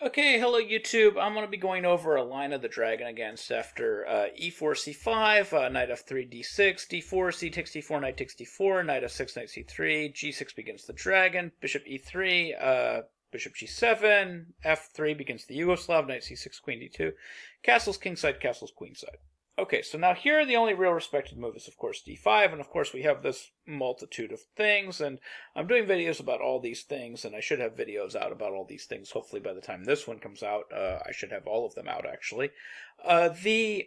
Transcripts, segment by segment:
Okay, hello YouTube. I'm going to be going over a line of the dragon against after e4, c5, knight f3, d6, d4, c takes d4, knight takes d4, knight f6, knight c3, g6 begins the dragon, bishop e3, bishop g7, f3 begins the Yugoslav, knight c6, queen d2, castles kingside, castles queenside. Okay, so now here the only real respected move is, of course, d5, and of course we have this multitude of things, and I'm doing videos about all these things, and I should have videos out about all these things. Hopefully by the time this one comes out, I should have all of them out, actually. The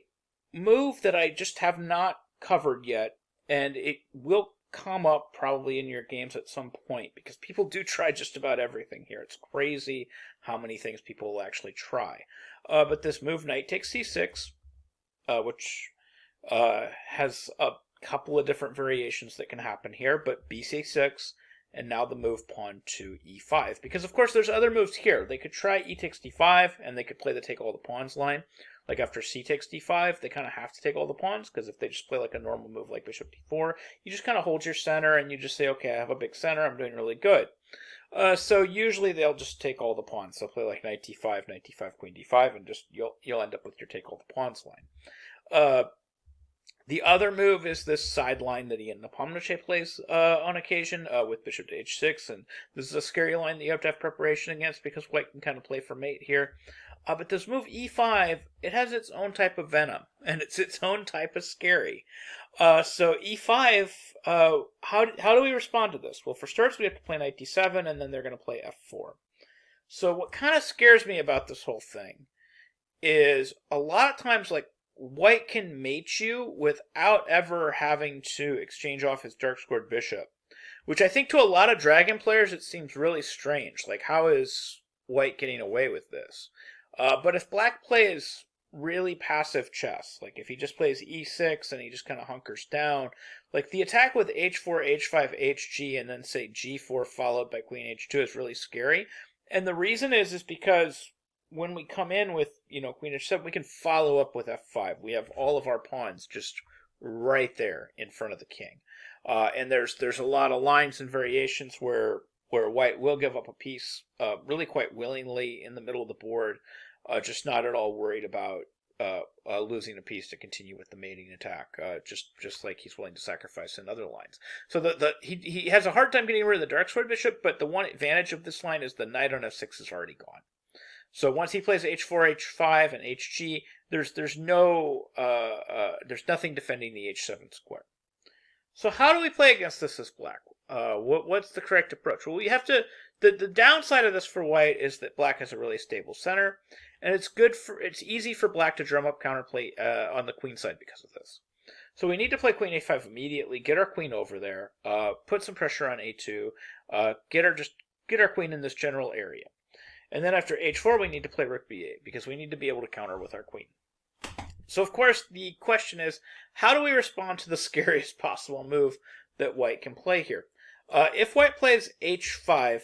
move that I just have not covered yet, and it will come up probably in your games at some point, because people do try just about everything here. It's crazy how many things people will actually try. But this move, knight takes c6, which has a couple of different variations that can happen here, but bc6, and now the move pawn to e5. Because, of course, there's other moves here. They could try e takes d5, and they could play the take all the pawns line. Like after c takes d5, they kind of have to take all the pawns, because if they just play like a normal move like bishop d4, you just kind of hold your center, and you just say, okay, I have a big center, I'm doing really good. So usually they'll just take all the pawns. They'll play like knight d5, queen d5, and just you'll end up with your take all the pawns line. The other move is this sideline that Ian Nepomniachtchi plays on occasion with bishop to h6, and this is a scary line that you have to have preparation against because white can kind of play for mate here. But this move e5, it has its own type of venom, and it's its own type of scary. So e5, how do we respond to this? Well, for starters, we have to play knight d7, and then they're going to play f4. So what kind of scares me about this whole thing is a lot of times, like, white can mate you without ever having to exchange off his dark squared bishop, which I think to a lot of dragon players it seems really strange. Like, how is white getting away with this? But if black plays really passive chess, like if he just plays e6 and he just kind of hunkers down, like the attack with h4, h5, hg, and then say g4 followed by queen h2 is really scary. And the reason is because when we come in with, queen h7, we can follow up with f5. We have all of our pawns just right there in front of the king. And there's a lot of lines and variations where white will give up a piece really quite willingly in the middle of the board, just not at all worried about losing a piece to continue with the mating attack, just like he's willing to sacrifice in other lines. So he has a hard time getting rid of the dark sword bishop, but the one advantage of this line is the knight on f6 is already gone. So once he plays h4, h5, and hg, there's nothing defending the h7 square. So how do we play against this as black? What's the correct approach? Well, we have to. The downside of this for white is that black has a really stable center, and it's easy for black to drum up counterplay on the queen side because of this. So we need to play queen a5 immediately, get our queen over there, put some pressure on a2, get our queen in this general area. And then after h4, we need to play rook b8, because we need to be able to counter with our queen. So, of course, the question is, how do we respond to the scariest possible move that white can play here? If white plays h5,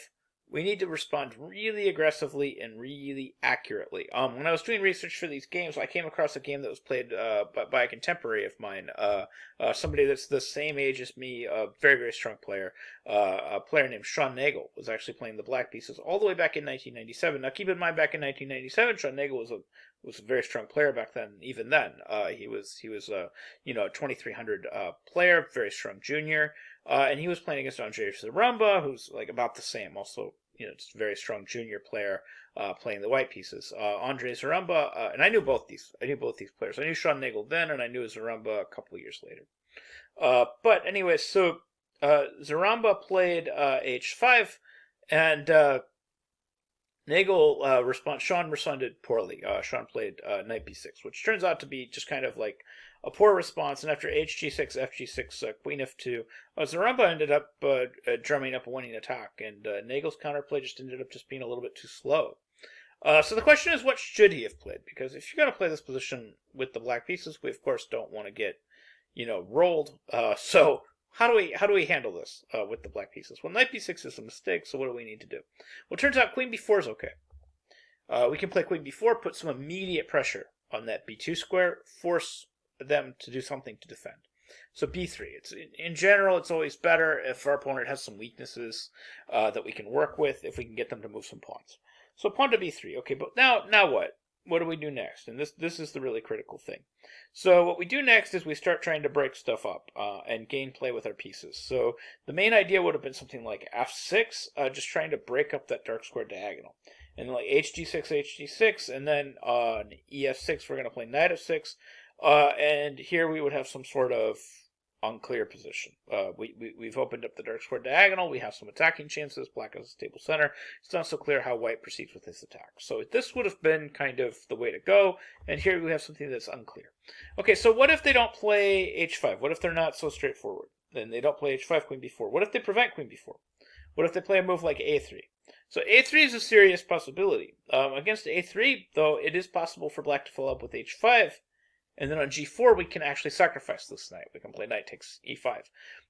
we need to respond really aggressively and really accurately. When I was doing research for these games, I came across a game that was played by a contemporary of mine, somebody that's the same age as me, a very, very strong player. A player named Sean Nagel was actually playing the black pieces all the way back in 1997. Now, keep in mind, back in 1997, Sean Nagel was a very strong player back then. Even then, he was a 2300 player, very strong junior. And he was playing against Andre Zarumba, who's like about the same, also, just a very strong junior player playing the white pieces. Andre Zarumba, and I knew both these players. I knew Sean Nagel then, and I knew Zarumba a couple of years later. But anyway, so Zarumba played h5, and Sean responded poorly. Sean played knight b6, which turns out to be just kind of like a poor response. And after hg6, fg6, queen f2, Zarumba ended up drumming up a winning attack, and Nagel's counterplay just ended up just being a little bit too slow. So the question is, what should he have played? Because if you're going to play this position with the black pieces, we of course don't want to get, rolled. So how do we handle this with the black pieces? Well, knight b6 is a mistake, so what do we need to do? Well, it turns out queen b4 is okay. We can play queen b4, put some immediate pressure on that b2 square, force them to do something to defend. So b3, in general, it's always better if our opponent has some weaknesses that we can work with, if we can get them to move some pawns. So pawn to b3. Okay, but now what? What do we do next? And this is the really critical thing. So what we do next is we start trying to break stuff up and gain play with our pieces. So the main idea would have been something like f6, just trying to break up that dark square diagonal. And like hg6, and then on ef6, we're going to play knight f6. And here we would have some sort of unclear position. We've opened up the dark square diagonal. We have some attacking chances. Black has a stable center. It's not so clear how white proceeds with this attack. So this would have been kind of the way to go. And here we have something that's unclear. Okay, so what if they don't play h5? What if they're not so straightforward? Then they don't play h5, queen b4. What if they prevent queen b4? What if they play a move like a3? So a3 is a serious possibility. Against a3, though, it is possible for black to follow up with h5. And then on g4, we can actually sacrifice this knight. We can play knight takes e5.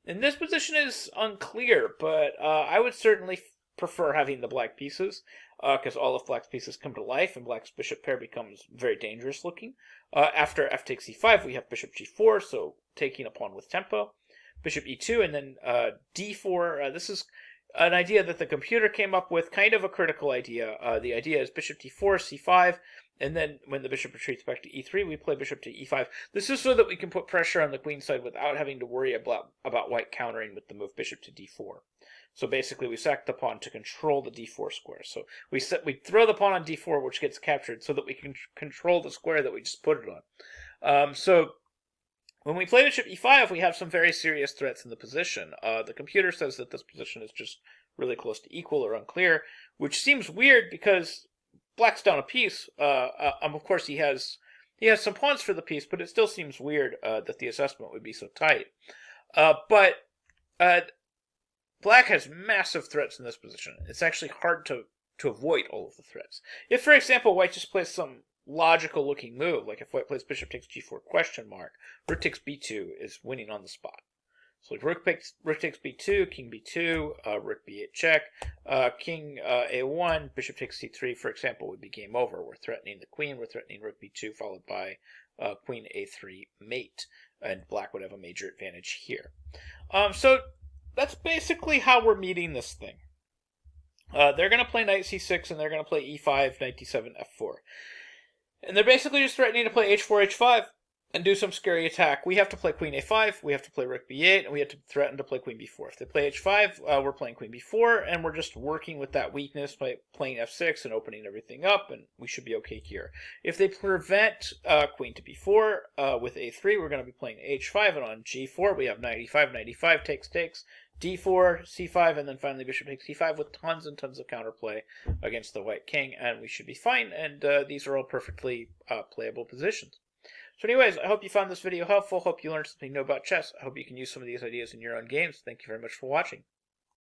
And this position is unclear, but I would certainly prefer having the black pieces, because all of black's pieces come to life, and black's bishop pair becomes very dangerous looking. After f takes e5, we have bishop g4, so taking a pawn with tempo. Bishop e2, and then d4. This is an idea that the computer came up with, kind of a critical idea. The idea is bishop d4, c5, and then when the bishop retreats back to e3, we play bishop to e5. This is so that we can put pressure on the queen side without having to worry about white countering with the move bishop to d4. So basically, we sack the pawn to control the d4 square. So we throw the pawn on d4, which gets captured, so that we can control the square that we just put it on. So when we play bishop e5, we have some very serious threats in the position. The computer says that this position is just really close to equal or unclear, which seems weird because black's down a piece. Of course, he has some pawns for the piece, but it still seems weird that the assessment would be so tight. But black has massive threats in this position. It's actually hard to avoid all of the threats. If, for example, white just plays some logical looking move, like if white plays bishop takes g4 question mark, rook takes b2 is winning on the spot. So like rook takes b2, king b2, rook b8 check, king a1, bishop takes c3, for example, would be game over. We're threatening the queen, we're threatening rook b2, followed by queen a3 mate, and black would have a major advantage here. So that's basically how we're meeting this thing. They're going to play knight c6, and they're going to play e5, knight d7, f4. And they're basically just threatening to play h4, h5, and do some scary attack. We have to play queen a5, we have to play rook b8, and we have to threaten to play queen b4. If they play h5, we're playing queen b4, and we're just working with that weakness by playing f6 and opening everything up, and we should be okay here. If they prevent queen to b4 with a3, we're going to be playing h5, and on g4 we have knight e5 takes, d4, c5, and then finally bishop takes c5 with tons and tons of counterplay against the white king, and we should be fine, and these are all perfectly playable positions. So anyways, I hope you found this video helpful. Hope you learned something new about chess. I hope you can use some of these ideas in your own games. Thank you very much for watching.